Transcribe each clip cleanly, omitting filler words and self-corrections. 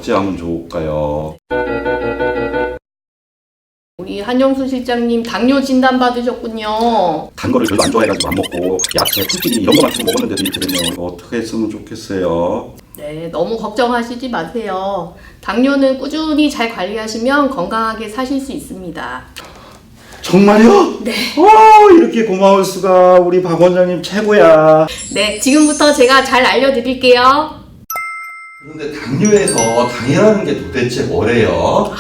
억제하면 좋을까요? 우리 한영수 실장님 당뇨 진단 받으셨군요. 단 거를 별로 안 좋아해가지고 안 먹고 야채, 풀끼리 이런 거만 주로 먹었는데도 이렇게 됐네요. 이거 어떻게 했으면 좋겠어요? 네, 너무 걱정하시지 마세요. 당뇨는 꾸준히 잘 관리하시면 건강하게 사실 수 있습니다. 정말요? 네. 이렇게 고마울 수가. 우리 박 원장님 최고야. 네, 지금부터 제가 잘 알려드릴게요. 그런데 당뇨에서 당이라는 게 도대체 뭐래요?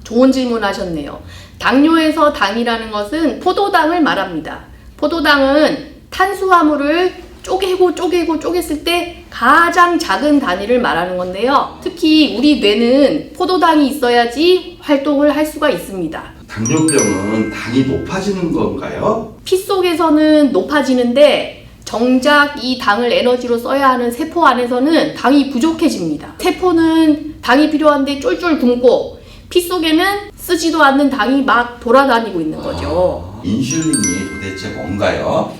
좋은 질문 하셨네요. 당뇨에서 당이라는 것은 포도당을 말합니다. 포도당은 탄수화물을 쪼갰을 때 가장 작은 단위를 말하는 건데요. 특히 우리 뇌는 포도당이 있어야지 활동을 할 수가 있습니다. 당뇨병은 당이 높아지는 건가요? 피 속에서는 높아지는데 정작 이 당을 에너지로 써야 하는 세포 안에서는 당이 부족해집니다. 세포는 당이 필요한데 쫄쫄 굶고 피 속에는 쓰지도 않는 당이 막 돌아다니고 있는 거죠. 인슐린이 도대체 뭔가요?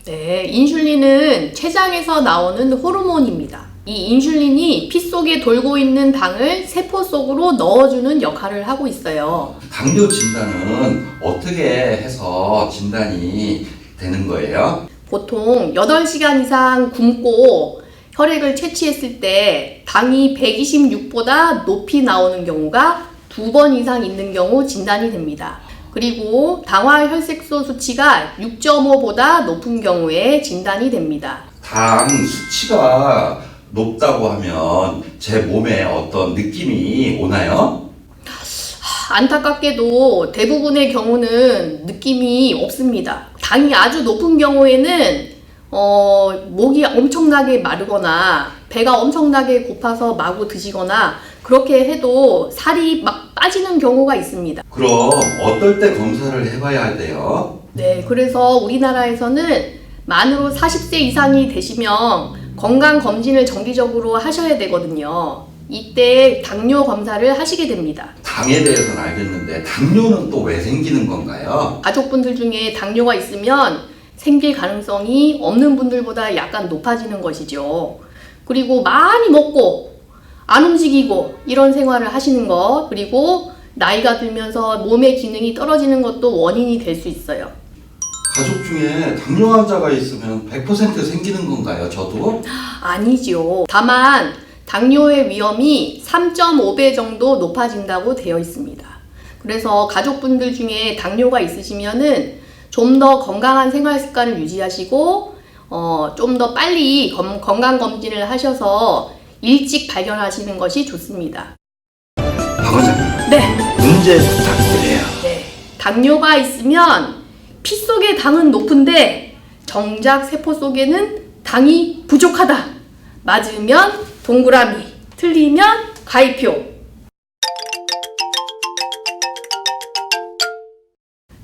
네, 인슐린은 췌장에서 나오는 호르몬입니다. 이 인슐린이 피 속에 돌고 있는 당을 세포 속으로 넣어주는 역할을 하고 있어요. 당뇨 진단은 어떻게 해서 진단이 되는 거예요? 보통 8시간 이상 굶고 혈액을 채취했을 때 당이 126보다 높이 나오는 경우가 2번 이상 있는 경우 진단이 됩니다. 그리고 당화혈색소 수치가 6.5보다 높은 경우에 진단이 됩니다. 당 수치가 높다고 하면 제 몸에 어떤 느낌이 오나요? 안타깝게도 대부분의 경우는 느낌이 없습니다. 당이 아주 높은 경우에는 목이 엄청나게 마르거나 배가 엄청나게 고파서 마구 드시거나 그렇게 해도 살이 막 빠지는 경우가 있습니다. 그럼 어떨 때 검사를 해봐야 돼요? 네, 그래서 우리나라에서는 만으로 40세 이상이 되시면 건강검진을 정기적으로 하셔야 되거든요. 이때 당뇨 검사를 하시게 됩니다. 당에 대해서는 알겠는데 당뇨는 또 왜 생기는 건가요? 가족분들 중에 당뇨가 있으면 생길 가능성이 없는 분들보다 약간 높아지는 것이죠. 그리고 많이 먹고 안 움직이고 이런 생활을 하시는 것, 그리고 나이가 들면서 몸의 기능이 떨어지는 것도 원인이 될 수 있어요. 가족 중에 당뇨 환자가 있으면 100% 생기는 건가요, 저도? 아니죠. 다만 당뇨의 위험이 3.5배 정도 높아진다고 되어 있습니다. 그래서 가족분들 중에 당뇨가 있으시면은 좀 더 건강한 생활 습관을 유지하시고 좀 더 빨리 건강검진을 하셔서 일찍 발견하시는 것이 좋습니다. 박 원장님, 네. 문제 부탁드려요. 네. 당뇨가 있으면 피 속의 당은 높은데 정작 세포 속에는 당이 부족하다. 맞으면 동그라미, 틀리면 가위표.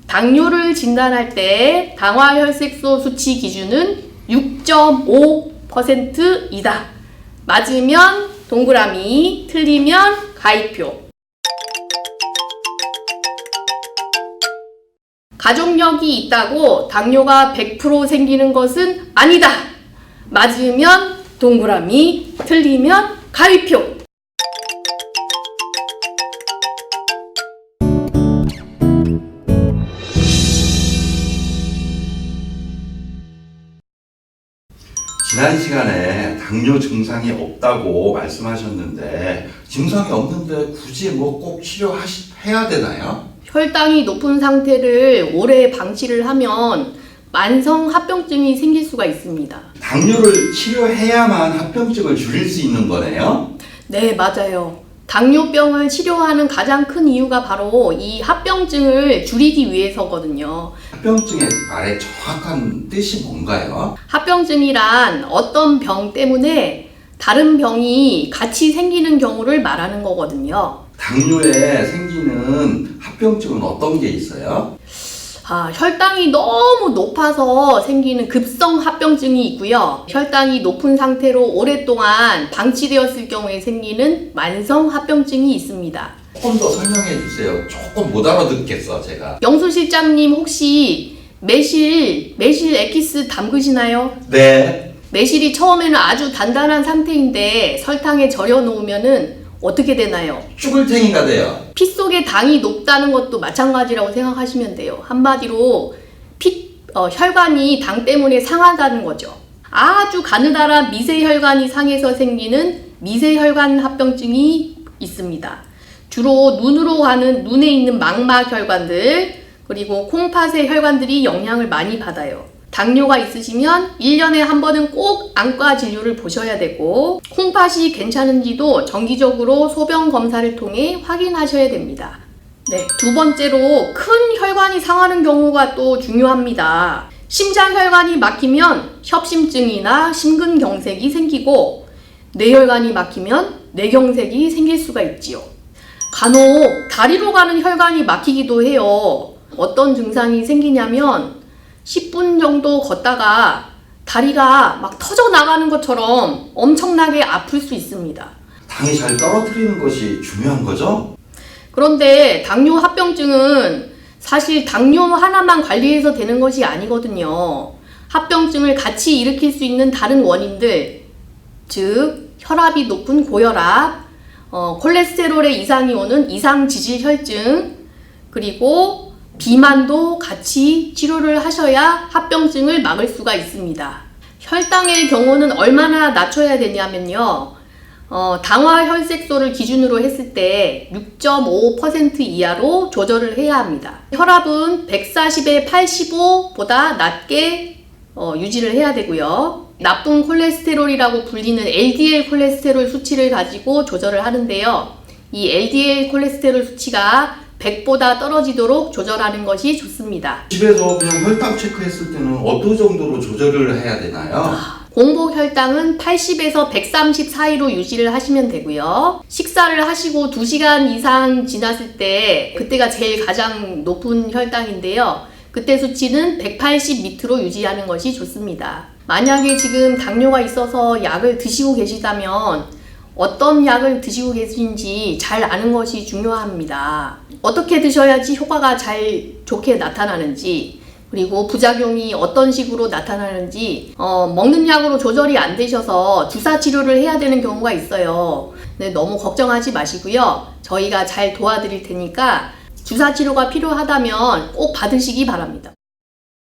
당뇨를 진단할 때 당화혈색소 수치 기준은 6.5%이다. 맞으면 동그라미, 틀리면 가위표. 가족력이 있다고 당뇨가 100% 생기는 것은 아니다. 맞으면 동그라미, 틀리면 가위표. 지난 시간에 당뇨 증상이 없다고 말씀하셨는데 증상이 없는데 굳이 뭐 꼭 치료해야 되나요? 혈당이 높은 상태를 오래 방치를 하면 만성 합병증이 생길 수가 있습니다. 당뇨를 치료해야만 합병증을 줄일 수 있는 거네요? 네, 맞아요. 당뇨병을 치료하는 가장 큰 이유가 바로 이 합병증을 줄이기 위해서거든요. 합병증의 말의 정확한 뜻이 뭔가요? 합병증이란 어떤 병 때문에 다른 병이 같이 생기는 경우를 말하는 거거든요. 당뇨에 생기는 합병증은 어떤 게 있어요? 혈당이 너무 높아서 생기는 급성 합병증이 있고요. 혈당이 높은 상태로 오랫동안 방치되었을 경우에 생기는 만성 합병증이 있습니다. 조금 더 설명해 주세요. 조금 못 알아듣겠어, 제가. 영수 실장님 혹시 매실 에키스 담그시나요? 네. 매실이 처음에는 아주 단단한 상태인데 설탕에 절여 놓으면은 어떻게 되나요? 쭈글탱이가 돼요. 피 속에 당이 높다는 것도 마찬가지라고 생각하시면 돼요. 한마디로 혈관이 당 때문에 상하다는 거죠. 아주 가느다란 미세혈관이 상해서 생기는 미세혈관 합병증이 있습니다. 주로 눈으로 가는 눈에 있는 망막혈관들 그리고 콩팥의 혈관들이 영향을 많이 받아요. 당뇨가 있으시면 1년에 한 번은 꼭 안과 진료를 보셔야 되고 콩팥이 괜찮은지도 정기적으로 소변 검사를 통해 확인하셔야 됩니다. 네, 두 번째로 큰 혈관이 상하는 경우가 또 중요합니다. 심장혈관이 막히면 협심증이나 심근경색이 생기고 뇌혈관이 막히면 뇌경색이 생길 수가 있지요. 간혹 다리로 가는 혈관이 막히기도 해요. 어떤 증상이 생기냐면 10분 정도 걷다가 다리가 막 터져 나가는 것처럼 엄청나게 아플 수 있습니다. 당이 잘 떨어뜨리는 것이 중요한 거죠? 그런데 당뇨 합병증은 사실 당뇨 하나만 관리해서 되는 것이 아니거든요. 합병증을 같이 일으킬 수 있는 다른 원인들, 즉 혈압이 높은 고혈압, 콜레스테롤의 이상이 오는 이상지질혈증, 그리고 비만도 같이 치료를 하셔야 합병증을 막을 수가 있습니다. 혈당의 경우는 얼마나 낮춰야 되냐면요. 당화혈색소를 기준으로 했을 때 6.5% 이하로 조절을 해야 합니다. 혈압은 140에 85보다 낮게 유지를 해야 되고요. 나쁜 콜레스테롤이라고 불리는 LDL 콜레스테롤 수치를 가지고 조절을 하는데요. 이 LDL 콜레스테롤 수치가 100보다 떨어지도록 조절하는 것이 좋습니다. 집에서 그냥 혈당 체크했을 때는 어떤 정도로 조절을 해야 되나요? 공복 혈당은 80에서 130 사이로 유지를 하시면 되고요. 식사를 하시고 2시간 이상 지났을 때 그때가 제일 가장 높은 혈당인데요. 그때 수치는 180 밑으로 유지하는 것이 좋습니다. 만약에 지금 당뇨가 있어서 약을 드시고 계시다면 어떤 약을 드시고 계신지 잘 아는 것이 중요합니다. 어떻게 드셔야지 효과가 잘 좋게 나타나는지 그리고 부작용이 어떤 식으로 나타나는지 먹는 약으로 조절이 안 되셔서 주사 치료를 해야 되는 경우가 있어요. 근데 너무 걱정하지 마시고요. 저희가 잘 도와드릴 테니까 주사 치료가 필요하다면 꼭 받으시기 바랍니다.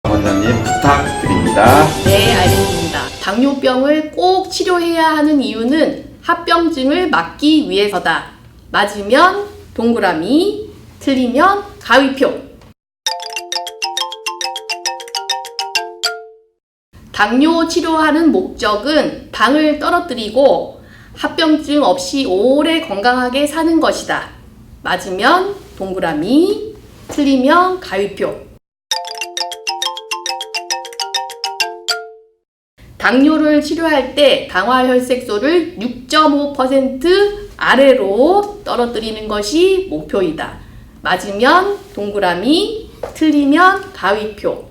원장님 부탁드립니다. 네, 알겠습니다. 당뇨병을 꼭 치료해야 하는 이유는 합병증을 막기 위해서다. 맞으면 동그라미, 틀리면 가위표. 당뇨 치료하는 목적은 당을 떨어뜨리고 합병증 없이 오래 건강하게 사는 것이다. 맞으면 동그라미, 틀리면 가위표. 당뇨를 치료할 때 당화혈색소를 6.5% 아래로 떨어뜨리는 것이 목표이다. 맞으면 동그라미, 틀리면 가위표.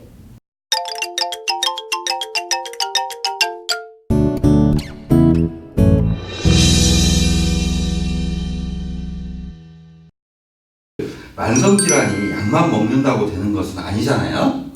만성질환이 약만 먹는다고 되는 것은 아니잖아요?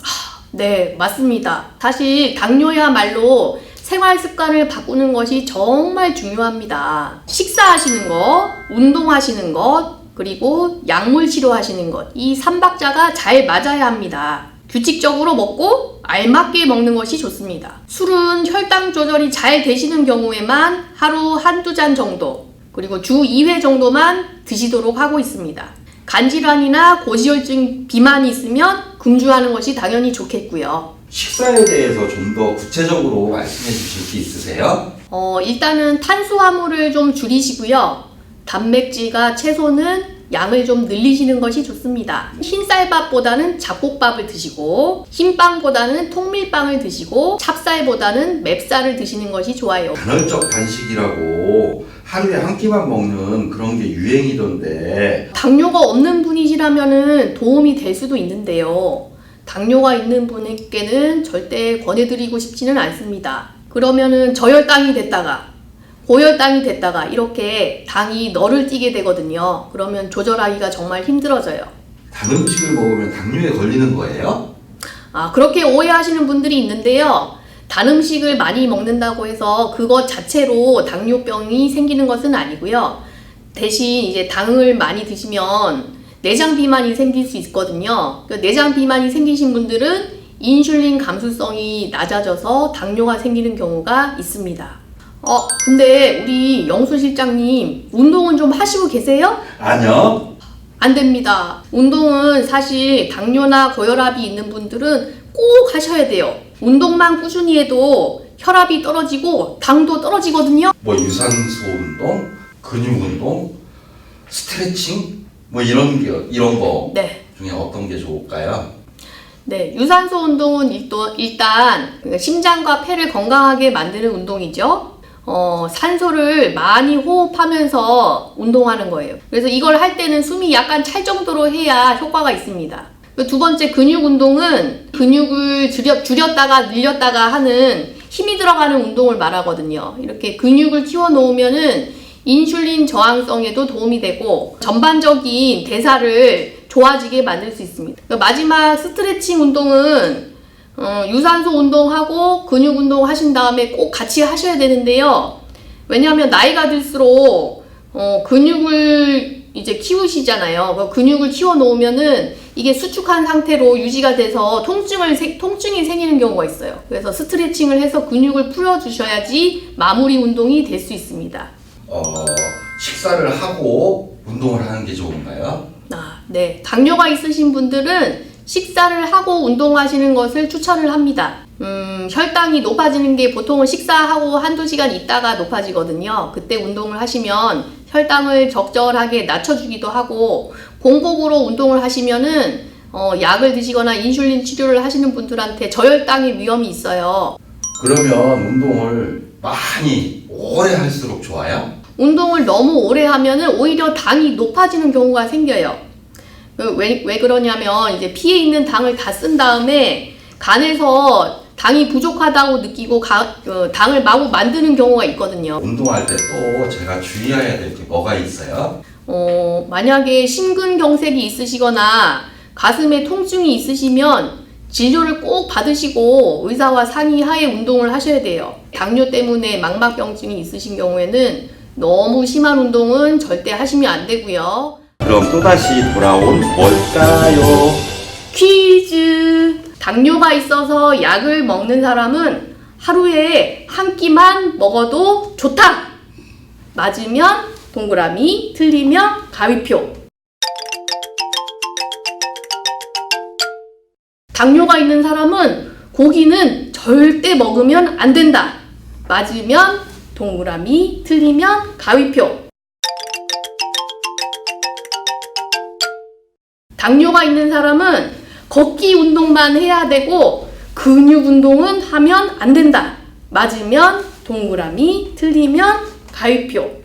네, 맞습니다. 사실 당뇨야말로 생활 습관을 바꾸는 것이 정말 중요합니다. 식사하시는 것, 운동하시는 것, 그리고 약물 치료하시는 것, 이 3박자가 잘 맞아야 합니다. 규칙적으로 먹고 알맞게 먹는 것이 좋습니다. 술은 혈당 조절이 잘 되시는 경우에만 하루 한두 잔 정도, 그리고 주 2회 정도만 드시도록 하고 있습니다. 간질환이나 고지혈증 비만이 있으면 금주하는 것이 당연히 좋겠고요. 식사에 대해서 좀 더 구체적으로 말씀해 주실 게 있으세요? 일단은 탄수화물을 좀 줄이시고요. 단백질과 채소는 양을 좀 늘리시는 것이 좋습니다. 흰쌀밥보다는 잡곡밥을 드시고 흰빵보다는 통밀빵을 드시고 찹쌀보다는 맵쌀을 드시는 것이 좋아요. 간헐적 단식이라고 하루에 한 끼만 먹는 그런 게 유행이던데 당뇨가 없는 분이시라면 도움이 될 수도 있는데요. 당뇨가 있는 분에게는 절대 권해드리고 싶지는 않습니다. 그러면은 저혈당이 됐다가 고혈당이 됐다가 이렇게 당이 널을 띠게 되거든요. 그러면 조절하기가 정말 힘들어져요. 단 음식을 먹으면 당뇨에 걸리는 거예요? 그렇게 오해하시는 분들이 있는데요. 단 음식을 많이 먹는다고 해서 그것 자체로 당뇨병이 생기는 것은 아니고요. 대신 이제 당을 많이 드시면 내장 비만이 생길 수 있거든요. 내장 비만이 생기신 분들은 인슐린 감수성이 낮아져서 당뇨가 생기는 경우가 있습니다. 근데 우리 영수 실장님 운동은 좀 하시고 계세요? 아니요. 안 됩니다. 운동은 사실 당뇨나 고혈압이 있는 분들은 꼭 하셔야 돼요. 운동만 꾸준히 해도 혈압이 떨어지고 당도 떨어지거든요. 뭐 유산소 운동, 근육 운동, 스트레칭 뭐 이런 거 네. 중에 어떤 게 좋을까요? 네, 유산소 운동은 일단 심장과 폐를 건강하게 만드는 운동이죠. 산소를 많이 호흡하면서 운동하는 거예요. 그래서 이걸 할 때는 숨이 약간 찰 정도로 해야 효과가 있습니다. 두 번째 근육 운동은 근육을 줄였다가 늘렸다가 하는 힘이 들어가는 운동을 말하거든요. 이렇게 근육을 키워놓으면은 인슐린 저항성에도 도움이 되고 전반적인 대사를 좋아지게 만들 수 있습니다. 마지막 스트레칭 운동은 유산소 운동하고 근육 운동 하신 다음에 꼭 같이 하셔야 되는데요. 왜냐하면 나이가 들수록 근육을 이제 키우시잖아요. 그 근육을 키워 놓으면은 이게 수축한 상태로 유지가 돼서 통증이 생기는 경우가 있어요. 그래서 스트레칭을 해서 근육을 풀어주셔야지 마무리 운동이 될 수 있습니다. 식사를 하고 운동을 하는 게 좋은가요? 네. 당뇨가 있으신 분들은 식사를 하고 운동하시는 것을 추천을 합니다. 혈당이 높아지는 게 보통은 식사하고 한두 시간 있다가 높아지거든요. 그때 운동을 하시면 혈당을 적절하게 낮춰주기도 하고 공복으로 운동을 하시면은 약을 드시거나 인슐린 치료를 하시는 분들한테 저혈당의 위험이 있어요. 그러면 운동을 많이 오래 할수록 좋아요? 운동을 너무 오래 하면은 오히려 당이 높아지는 경우가 생겨요. 왜 그러냐면 이제 피에 있는 당을 다 쓴 다음에 간에서 당이 부족하다고 느끼고 당을 마구 만드는 경우가 있거든요. 운동할 때 또 제가 주의해야 될 게 뭐가 있어요? 만약에 심근경색이 있으시거나 가슴에 통증이 있으시면 진료를 꼭 받으시고 의사와 상의하에 운동을 하셔야 돼요. 당뇨 때문에 망막병증이 있으신 경우에는 너무 심한 운동은 절대 하시면 안 되고요. 그럼 또다시 돌아온 뭘까요? 퀴즈! 당뇨가 있어서 약을 먹는 사람은 하루에 한 끼만 먹어도 좋다! 맞으면 동그라미, 틀리면 가위표. 당뇨가 있는 사람은 고기는 절대 먹으면 안 된다. 맞으면 동그라미, 틀리면 가위표. 당뇨가 있는 사람은 걷기 운동만 해야 되고 근육 운동은 하면 안 된다. 맞으면 동그라미, 틀리면 가위표.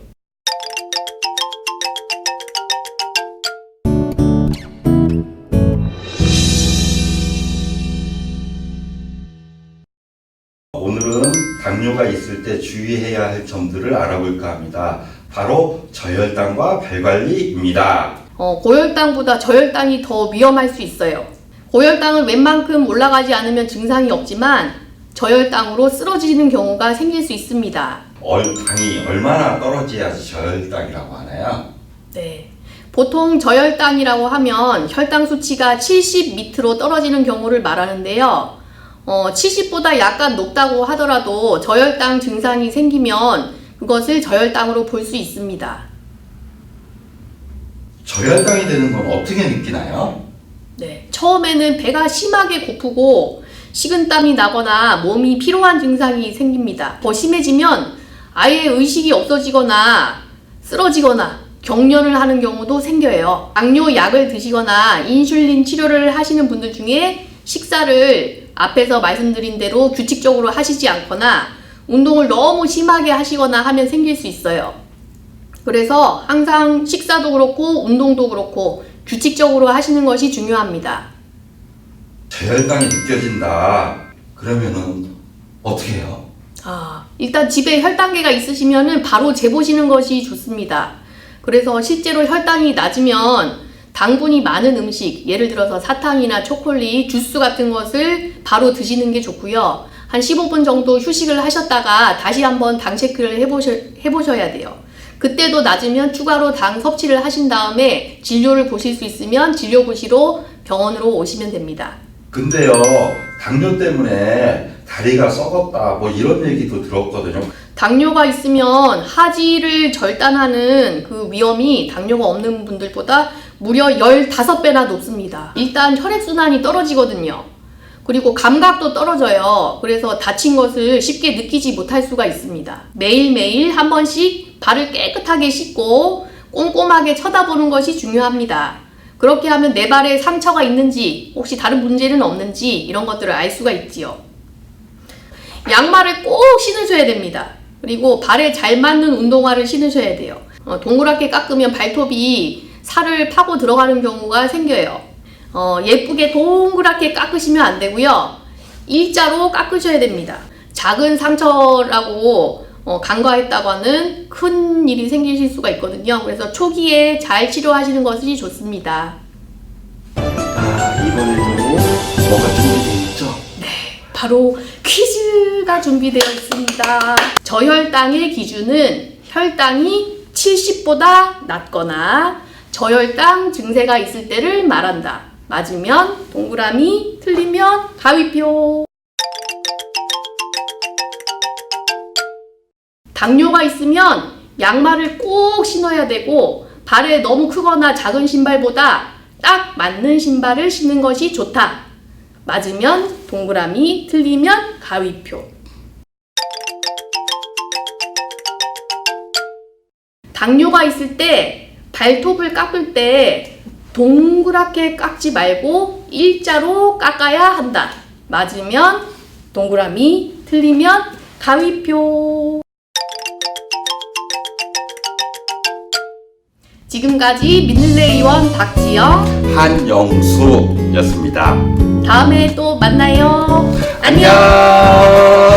오늘은 당뇨가 있을 때 주의해야 할 점들을 알아볼까 합니다. 바로 저혈당과 발관리입니다. 고혈당보다 저혈당이 더 위험할 수 있어요. 고혈당은 웬만큼 올라가지 않으면 증상이 없지만 저혈당으로 쓰러지는 경우가 생길 수 있습니다. 당이 얼마나 떨어져야지 저혈당이라고 하나요? 네. 보통 저혈당이라고 하면 혈당 수치가 70 밑으로 떨어지는 경우를 말하는데요. 70보다 약간 높다고 하더라도 저혈당 증상이 생기면 그것을 저혈당으로 볼 수 있습니다. 저혈당이 되는 건 어떻게 느끼나요? 네. 처음에는 배가 심하게 고프고 식은땀이 나거나 몸이 피로한 증상이 생깁니다. 더 심해지면 아예 의식이 없어지거나 쓰러지거나 경련을 하는 경우도 생겨요. 당뇨 약을 드시거나 인슐린 치료를 하시는 분들 중에 식사를 앞에서 말씀드린 대로 규칙적으로 하시지 않거나 운동을 너무 심하게 하시거나 하면 생길 수 있어요. 그래서 항상 식사도 그렇고 운동도 그렇고 규칙적으로 하시는 것이 중요합니다. 저혈당이 느껴진다. 그러면은 어떻게 해요? 일단 집에 혈당계가 있으시면은 바로 재보시는 것이 좋습니다. 그래서 실제로 혈당이 낮으면 당분이 많은 음식, 예를 들어서 사탕이나 초콜릿, 주스 같은 것을 바로 드시는 게 좋고요. 한 15분 정도 휴식을 하셨다가 다시 한번 당 체크를 해보셔야 돼요. 그때도 낮으면 추가로 당 섭취를 하신 다음에 진료를 보실 수 있으면 진료 보시러 병원으로 오시면 됩니다. 근데요, 당뇨 때문에 다리가 썩었다 뭐 이런 얘기도 들었거든요. 당뇨가 있으면 하지를 절단하는 그 위험이 당뇨가 없는 분들보다 무려 15배나 높습니다. 일단 혈액순환이 떨어지거든요. 그리고 감각도 떨어져요. 그래서 다친 것을 쉽게 느끼지 못할 수가 있습니다. 매일매일 한 번씩 발을 깨끗하게 씻고 꼼꼼하게 쳐다보는 것이 중요합니다. 그렇게 하면 내 발에 상처가 있는지 혹시 다른 문제는 없는지 이런 것들을 알 수가 있지요. 양말을 꼭 신으셔야 됩니다. 그리고 발에 잘 맞는 운동화를 신으셔야 돼요. 동그랗게 깎으면 발톱이 살을 파고 들어가는 경우가 생겨요. 예쁘게 동그랗게 깎으시면 안 되고요. 일자로 깎으셔야 됩니다. 작은 상처라고 간과했다가는 큰 일이 생기실 수가 있거든요. 그래서 초기에 잘 치료하시는 것이 좋습니다. 이번에도 뭐가 준비되어 있죠? 바로 퀴즈가 준비되어 있습니다. 저혈당의 기준은 혈당이 70보다 낮거나 저혈당 증세가 있을 때를 말한다. 맞으면 동그라미, 틀리면 가위표. 당뇨가 있으면 양말을 꼭 신어야 되고 발에 너무 크거나 작은 신발보다 딱 맞는 신발을 신는 것이 좋다. 맞으면 동그라미, 틀리면 가위표. 당뇨가 있을 때 발톱을 깎을 때 동그랗게 깎지 말고 일자로 깎아야 한다. 맞으면 동그라미, 틀리면 가위표. 지금까지 민들레의원 박지영, 한영수였습니다. 다음에 또 만나요. 안녕. 안녕.